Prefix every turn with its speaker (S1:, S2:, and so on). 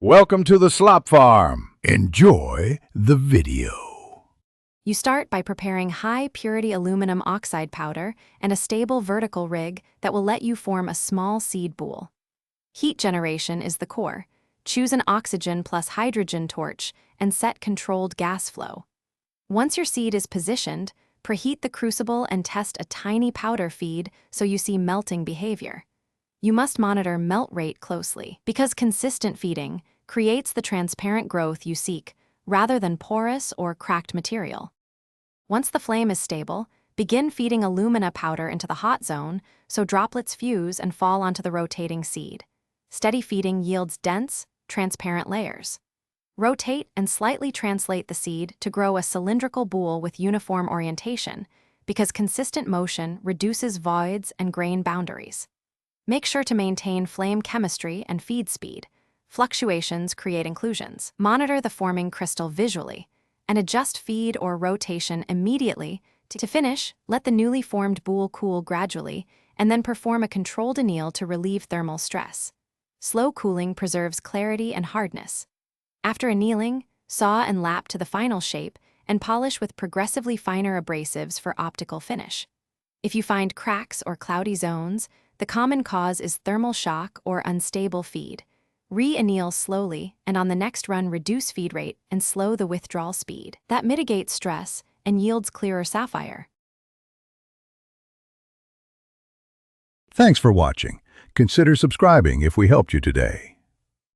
S1: Welcome to the slop farm. Enjoy the video.
S2: You start by preparing high-purity aluminum oxide powder and a stable vertical rig that will let you form a small seed bowl. Heat generation is the core. Choose an oxygen plus hydrogen torch and set controlled gas flow. Once your seed is positioned, preheat the crucible and test a tiny powder feed so you see melting behavior. You must monitor melt rate closely, because consistent feeding creates the transparent growth you seek, rather than porous or cracked material. Once the flame is stable, begin feeding alumina powder into the hot zone so droplets fuse and fall onto the rotating seed. Steady feeding yields dense, transparent layers. Rotate and slightly translate the seed to grow a cylindrical bowl with uniform orientation, because consistent motion reduces voids and grain boundaries. Make sure to maintain flame chemistry and feed speed. Fluctuations create inclusions. Monitor the forming crystal visually, and adjust feed or rotation immediately. To finish, let the newly formed bowl cool gradually, and then perform a controlled anneal to relieve thermal stress. Slow cooling preserves clarity and hardness. After annealing, saw and lap to the final shape, and polish with progressively finer abrasives for optical finish. If you find cracks or cloudy zones, the common cause is thermal shock or unstable feed. Re-anneal slowly, and on the next run reduce feed rate and slow the withdrawal speed. That mitigates stress and yields clearer sapphire.
S1: Thanks for watching. Consider subscribing if we helped you today.